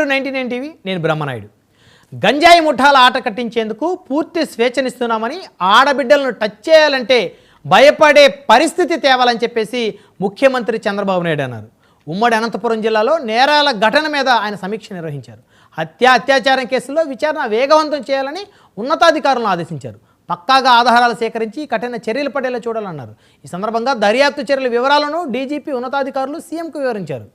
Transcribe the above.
99 TV నేను బ్రహ్మనాయుడు. గంజాయి ముఠాల ఆట కట్టించేందుకు పూర్తి స్వేచ్ఛనిస్తున్నామని, ఆడబిడ్డలను టచ్ చేయాలంటే భయపడే పరిస్థితి తేవాలని చెప్పేసి ముఖ్యమంత్రి చంద్రబాబు నాయుడు అన్నారు. ఉమ్మడి అనంతపురం జిల్లాలో నేరాల ఘటన మీద ఆయన సమీక్ష నిర్వహించారు. అత్యాచారం కేసుల్లో విచారణ వేగవంతం చేయాలని ఉన్నతాధికారులను ఆదేశించారు. పక్కాగా ఆధారాలు సేకరించి కఠిన చర్యలు పడేలా చూడాలన్నారు. ఈ సందర్భంగా దర్యాప్తు చర్యల వివరాలను డీజీపీ ఉన్నతాధికారులు సీఎంకు వివరించారు.